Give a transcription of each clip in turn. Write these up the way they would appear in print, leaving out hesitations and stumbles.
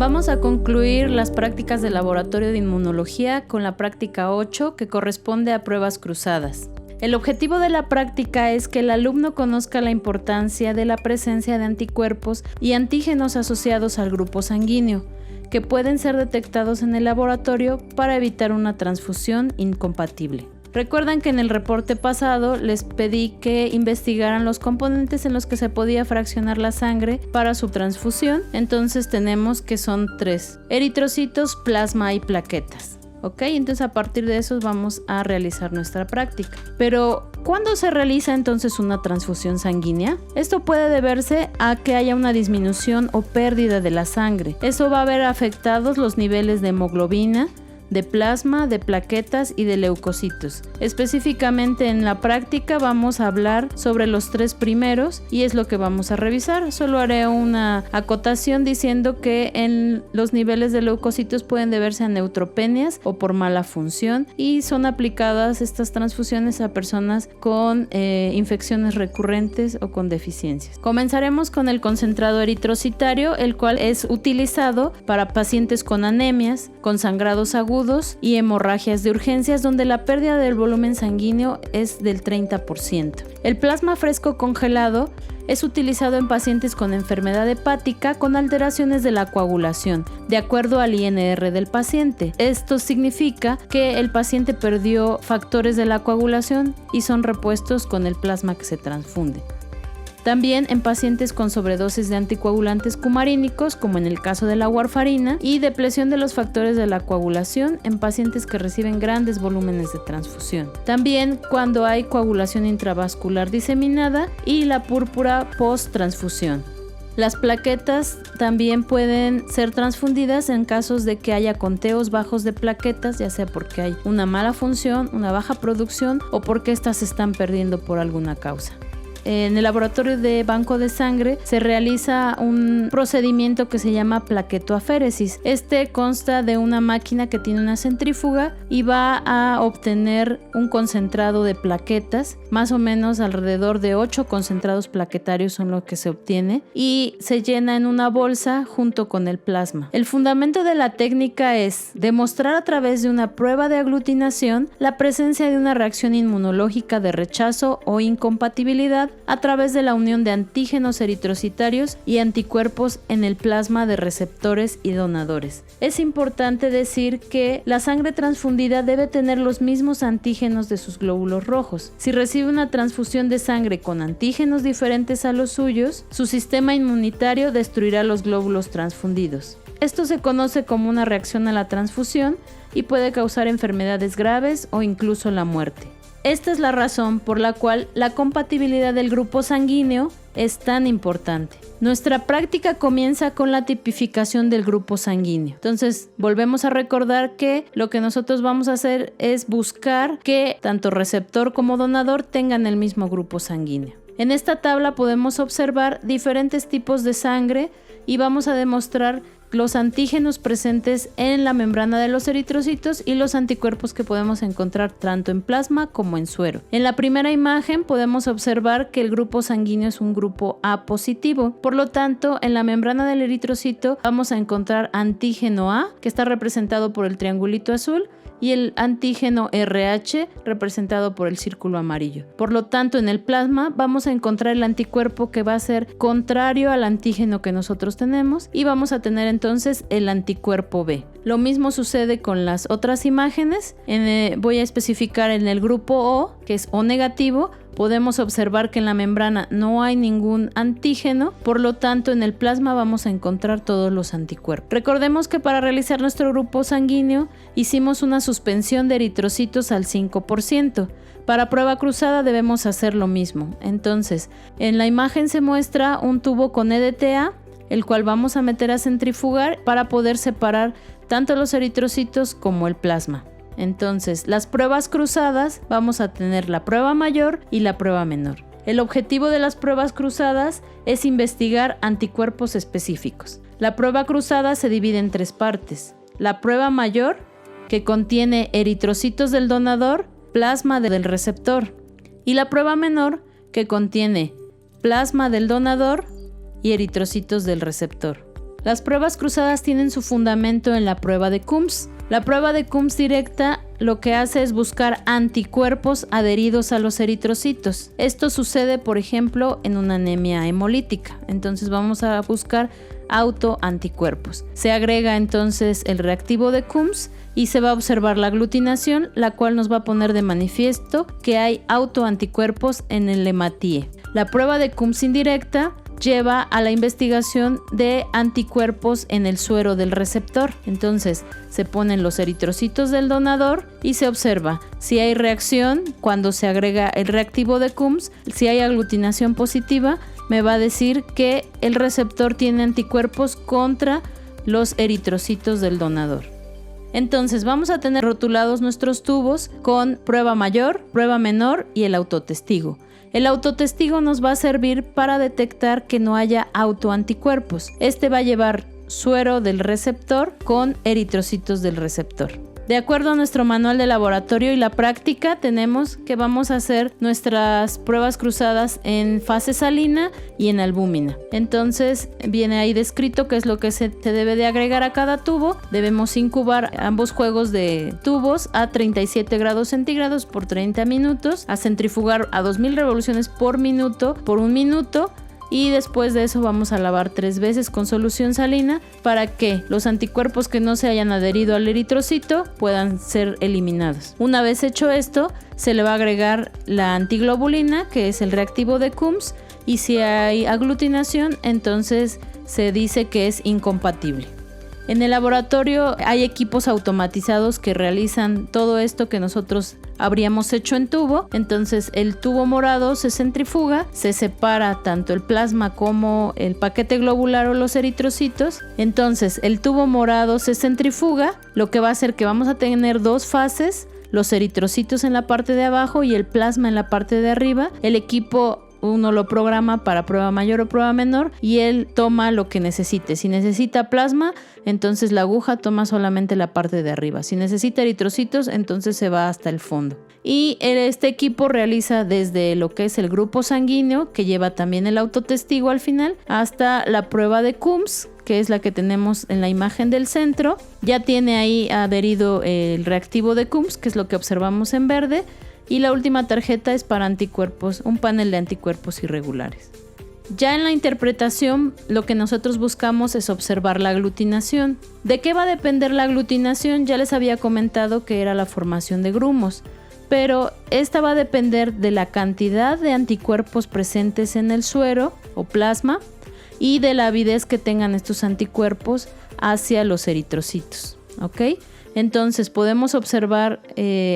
Vamos a concluir las prácticas de laboratorio de inmunología con la práctica 8, que corresponde a pruebas cruzadas. El objetivo de la práctica es que el alumno conozca la importancia de la presencia de anticuerpos y antígenos asociados al grupo sanguíneo, que pueden ser detectados en el laboratorio para evitar una transfusión incompatible. Recuerdan que en el reporte pasado les pedí que investigaran los componentes en los que se podía fraccionar la sangre para su transfusión. Entonces tenemos que son 3: eritrocitos, plasma y plaquetas. ¿Ok? Entonces a partir de eso vamos a realizar nuestra práctica. Pero ¿cuándo se realiza entonces una transfusión sanguínea? Esto puede deberse a que haya una disminución o pérdida de la sangre. Eso va a ver afectados los niveles de hemoglobina, de plasma, de plaquetas y de leucocitos. Específicamente en la práctica vamos a hablar sobre los 3 primeros y es lo que vamos a revisar. Solo haré una acotación diciendo que en los niveles de leucocitos pueden deberse a neutropenias o por mala función y son aplicadas estas transfusiones a personas con infecciones recurrentes o con deficiencias. Comenzaremos con el concentrado eritrocitario, el cual es utilizado para pacientes con anemias, con sangrados agudos y hemorragias de urgencias donde la pérdida del volumen sanguíneo es del 30%. El plasma fresco congelado es utilizado en pacientes con enfermedad hepática con alteraciones de la coagulación, de acuerdo al INR del paciente. Esto significa que el paciente perdió factores de la coagulación y son repuestos con el plasma que se transfunde. También en pacientes con sobredosis de anticoagulantes cumarínicos, como en el caso de la warfarina, y depresión de los factores de la coagulación en pacientes que reciben grandes volúmenes de transfusión. También cuando hay coagulación intravascular diseminada y la púrpura post-transfusión. Las plaquetas también pueden ser transfundidas en casos de que haya conteos bajos de plaquetas, ya sea porque hay una mala función, una baja producción o porque estas se están perdiendo por alguna causa. En el laboratorio de banco de sangre se realiza un procedimiento que se llama plaquetoaféresis. Este consta de una máquina que tiene una centrífuga y va a obtener un concentrado de plaquetas, más o menos alrededor de 8 concentrados plaquetarios son lo que se obtiene, y se llena en una bolsa junto con el plasma. El fundamento de la técnica es demostrar a través de una prueba de aglutinación la presencia de una reacción inmunológica de rechazo o incompatibilidad a través de la unión de antígenos eritrocitarios y anticuerpos en el plasma de receptores y donadores. Es importante decir que la sangre transfundida debe tener los mismos antígenos de sus glóbulos rojos. Si recibe una transfusión de sangre con antígenos diferentes a los suyos, su sistema inmunitario destruirá los glóbulos transfundidos. Esto se conoce como una reacción a la transfusión y puede causar enfermedades graves o incluso la muerte. Esta es la razón por la cual la compatibilidad del grupo sanguíneo es tan importante. Nuestra práctica comienza con la tipificación del grupo sanguíneo. Entonces, volvemos a recordar que lo que nosotros vamos a hacer es buscar que tanto receptor como donador tengan el mismo grupo sanguíneo. En esta tabla podemos observar diferentes tipos de sangre y vamos a demostrar los antígenos presentes en la membrana de los eritrocitos y los anticuerpos que podemos encontrar tanto en plasma como en suero. En la primera imagen podemos observar que el grupo sanguíneo es un grupo A positivo. Por lo tanto, en la membrana del eritrocito vamos a encontrar antígeno A, que está representado por el triangulito azul, y el antígeno RH representado por el círculo amarillo. Por lo tanto, en el plasma vamos a encontrar el anticuerpo que va a ser contrario al antígeno que nosotros tenemos y vamos a tener entonces el anticuerpo B. Lo mismo sucede con las otras imágenes. Voy a especificar en el grupo O, que es O negativo. Podemos observar que en la membrana no hay ningún antígeno, por lo tanto en el plasma vamos a encontrar todos los anticuerpos. Recordemos que para realizar nuestro grupo sanguíneo hicimos una suspensión de eritrocitos al 5%. Para prueba cruzada debemos hacer lo mismo. Entonces, en la imagen se muestra un tubo con EDTA, el cual vamos a meter a centrifugar para poder separar tanto los eritrocitos como el plasma. Entonces, las pruebas cruzadas vamos a tener la prueba mayor y la prueba menor. El objetivo de las pruebas cruzadas es investigar anticuerpos específicos. La prueba cruzada se divide en 3 partes. La prueba mayor, que contiene eritrocitos del donador, plasma del receptor. Y la prueba menor, que contiene plasma del donador y eritrocitos del receptor. Las pruebas cruzadas tienen su fundamento en la prueba de Coombs. La prueba de Coombs directa lo que hace es buscar anticuerpos adheridos a los eritrocitos. Esto sucede, por ejemplo, en una anemia hemolítica. Entonces vamos a buscar autoanticuerpos. Se agrega entonces el reactivo de Coombs y se va a observar la aglutinación, la cual nos va a poner de manifiesto que hay autoanticuerpos en el hematíe. La prueba de Coombs indirecta lleva a la investigación de anticuerpos en el suero del receptor. Entonces se ponen los eritrocitos del donador y se observa si hay reacción cuando se agrega el reactivo de Coombs. Si hay aglutinación positiva, me va a decir que el receptor tiene anticuerpos contra los eritrocitos del donador. Entonces vamos a tener rotulados nuestros tubos con prueba mayor, prueba menor y el autotestigo. El autotestigo nos va a servir para detectar que no haya autoanticuerpos. Este va a llevar suero del receptor con eritrocitos del receptor. De acuerdo a nuestro manual de laboratorio y la práctica, tenemos que vamos a hacer nuestras pruebas cruzadas en fase salina y en albúmina. Entonces viene ahí descrito qué es lo que se debe de agregar a cada tubo. Debemos incubar ambos juegos de tubos a 37 grados centígrados por 30 minutos, a centrifugar a 2000 revoluciones por minuto por 1 minuto. Y después de eso vamos a lavar 3 veces con solución salina para que los anticuerpos que no se hayan adherido al eritrocito puedan ser eliminados. Una vez hecho esto, se le va a agregar la antiglobulina, que es el reactivo de Coombs, y si hay aglutinación, entonces se dice que es incompatible. En el laboratorio hay equipos automatizados que realizan todo esto que nosotros habríamos hecho en tubo. Entonces el tubo morado se centrifuga, se separa tanto el plasma como el paquete globular o los eritrocitos. Entonces el tubo morado se centrifuga, lo que va a hacer que vamos a tener 2 fases, los eritrocitos en la parte de abajo y el plasma en la parte de arriba. El equipo uno lo programa para prueba mayor o prueba menor y él toma lo que necesite. Si necesita plasma, entonces la aguja toma solamente la parte de arriba. Si necesita eritrocitos, entonces se va hasta el fondo. Y este equipo realiza desde lo que es el grupo sanguíneo, que lleva también el autotestigo al final, hasta la prueba de Coombs, que es la que tenemos en la imagen del centro. Ya tiene ahí adherido el reactivo de Coombs, que es lo que observamos en verde. Y la última tarjeta es para anticuerpos, un panel de anticuerpos irregulares. Ya en la interpretación, lo que nosotros buscamos es observar la aglutinación. ¿De qué va a depender la aglutinación? Ya les había comentado que era la formación de grumos, pero esta va a depender de la cantidad de anticuerpos presentes en el suero o plasma y de la avidez que tengan estos anticuerpos hacia los eritrocitos, ¿ok? Entonces podemos observar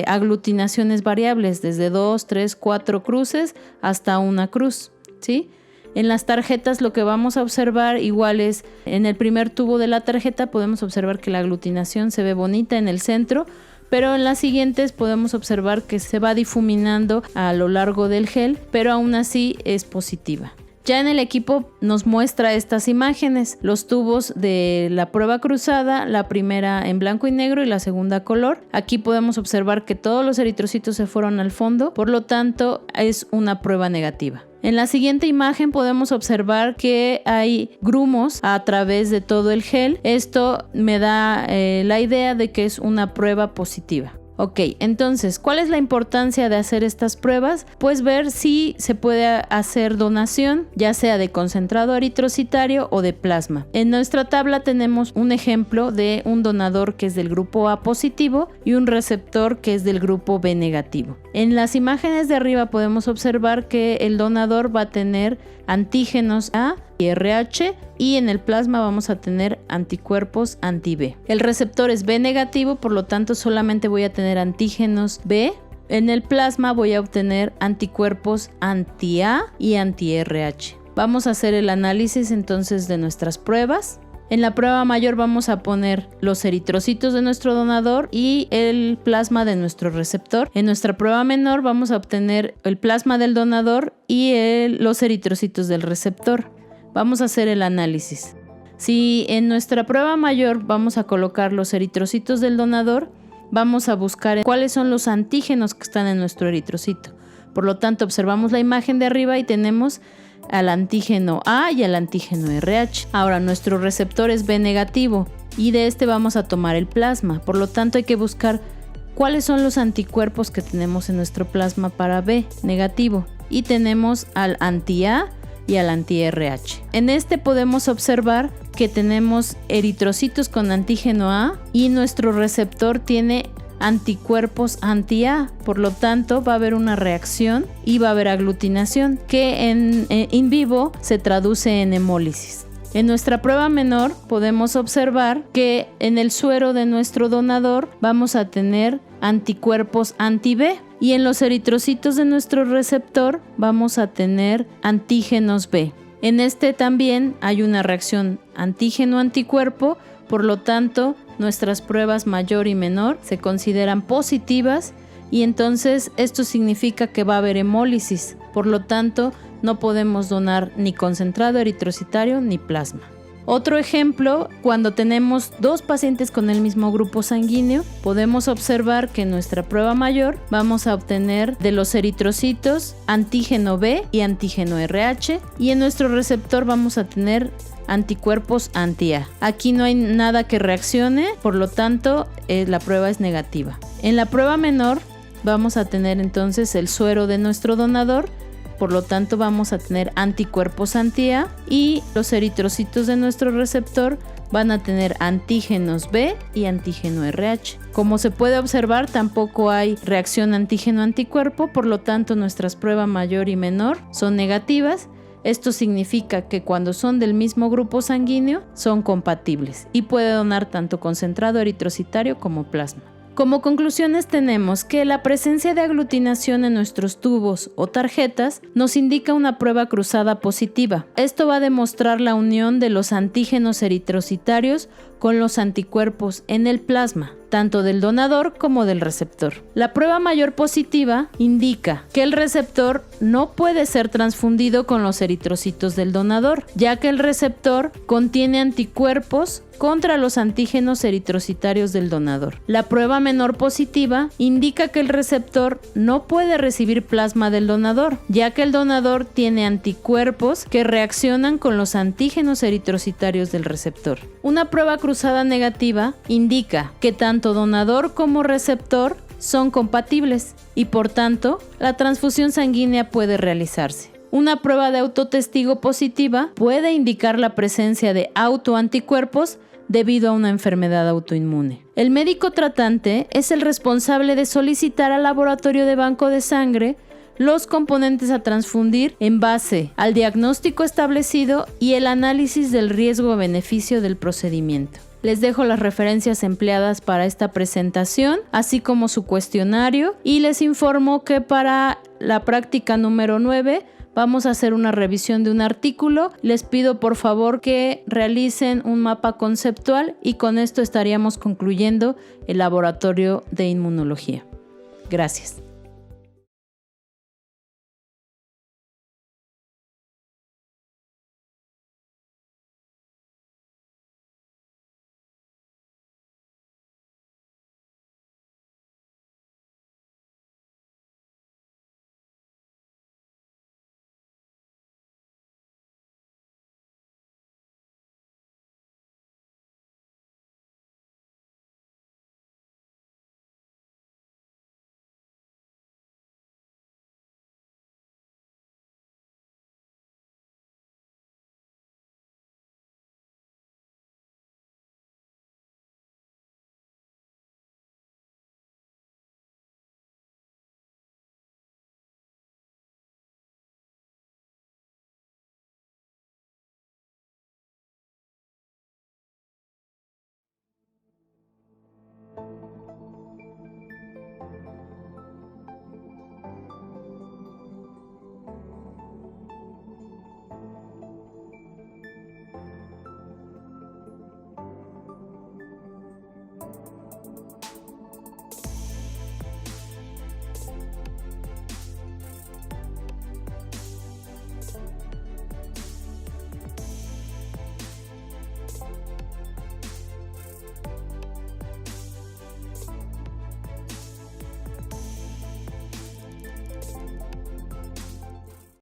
aglutinaciones variables desde 2, 3, 4 cruces hasta una cruz, ¿sí? En las tarjetas lo que vamos a observar igual es en el primer tubo de la tarjeta podemos observar que la aglutinación se ve bonita en el centro, pero en las siguientes podemos observar que se va difuminando a lo largo del gel, pero aún así es positiva. Ya en el equipo nos muestra estas imágenes, los tubos de la prueba cruzada, la primera en blanco y negro y la segunda color. Aquí podemos observar que todos los eritrocitos se fueron al fondo, por lo tanto es una prueba negativa. En la siguiente imagen podemos observar que hay grumos a través de todo el gel. Esto me da la idea de que es una prueba positiva. Ok, entonces, ¿cuál es la importancia de hacer estas pruebas? Pues ver si se puede hacer donación, ya sea de concentrado eritrocitario o de plasma. En nuestra tabla tenemos un ejemplo de un donador que es del grupo A positivo y un receptor que es del grupo B negativo. En las imágenes de arriba podemos observar que el donador va a tener antígenos A y RH y en el plasma vamos a tener anticuerpos anti-B. El receptor es B negativo, por lo tanto solamente voy a tener antígenos B. En el plasma voy a obtener anticuerpos anti-A y anti-RH. Vamos a hacer el análisis entonces de nuestras pruebas. En la prueba mayor vamos a poner los eritrocitos de nuestro donador y el plasma de nuestro receptor. En nuestra prueba menor vamos a obtener el plasma del donador y los eritrocitos del receptor. Vamos a hacer el análisis. Si en nuestra prueba mayor vamos a colocar los eritrocitos del donador, vamos a buscar cuáles son los antígenos que están en nuestro eritrocito. Por lo tanto, observamos la imagen de arriba y tenemos al antígeno A y al antígeno RH. Ahora, nuestro receptor es B negativo y de este vamos a tomar el plasma. Por lo tanto, hay que buscar cuáles son los anticuerpos que tenemos en nuestro plasma para B negativo. Y tenemos al anti-A y al anti-RH. En este podemos observar que tenemos eritrocitos con antígeno A y nuestro receptor tiene anticuerpos anti-A, por lo tanto va a haber una reacción y va a haber aglutinación que en in vivo se traduce en hemólisis. En nuestra prueba menor podemos observar que en el suero de nuestro donador vamos a tener anticuerpos anti-B y en los eritrocitos de nuestro receptor vamos a tener antígenos B. En este también hay una reacción antígeno-anticuerpo, por lo tanto nuestras pruebas mayor y menor se consideran positivas y entonces esto significa que va a haber hemólisis, por lo tanto no podemos donar ni concentrado eritrocitario ni plasma. Otro ejemplo, cuando tenemos dos pacientes con el mismo grupo sanguíneo, podemos observar que en nuestra prueba mayor vamos a obtener de los eritrocitos antígeno B y antígeno RH y en nuestro receptor vamos a tener anticuerpos anti-A. Aquí no hay nada que reaccione, por lo tanto la prueba es negativa. En la prueba menor vamos a tener entonces el suero de nuestro donador, por lo tanto vamos a tener anticuerpos anti-A y los eritrocitos de nuestro receptor van a tener antígenos B y antígeno RH. Como se puede observar, tampoco hay reacción antígeno-anticuerpo, por lo tanto nuestras pruebas mayor y menor son negativas. Esto significa que cuando son del mismo grupo sanguíneo son compatibles y puede donar tanto concentrado eritrocitario como plasma. Como conclusiones tenemos que la presencia de aglutinación en nuestros tubos o tarjetas nos indica una prueba cruzada positiva. Esto va a demostrar la unión de los antígenos eritrocitarios con los anticuerpos en el plasma, tanto del donador como del receptor. La prueba mayor positiva indica que el receptor no puede ser transfundido con los eritrocitos del donador, ya que el receptor contiene anticuerpos contra los antígenos eritrocitarios del donador. La prueba menor positiva indica que el receptor no puede recibir plasma del donador, ya que el donador tiene anticuerpos que reaccionan con los antígenos eritrocitarios del receptor. Una prueba cruzada negativa indica que tanto donador como receptor son compatibles y por tanto la transfusión sanguínea puede realizarse. Una prueba de autotestigo positiva puede indicar la presencia de autoanticuerpos debido a una enfermedad autoinmune. El médico tratante es el responsable de solicitar al laboratorio de banco de sangre los componentes a transfundir en base al diagnóstico establecido y el análisis del riesgo-beneficio del procedimiento. Les dejo las referencias empleadas para esta presentación, así como su cuestionario, y les informo que para la práctica número 9 vamos a hacer una revisión de un artículo. Les pido por favor que realicen un mapa conceptual y con esto estaríamos concluyendo el laboratorio de inmunología. Gracias.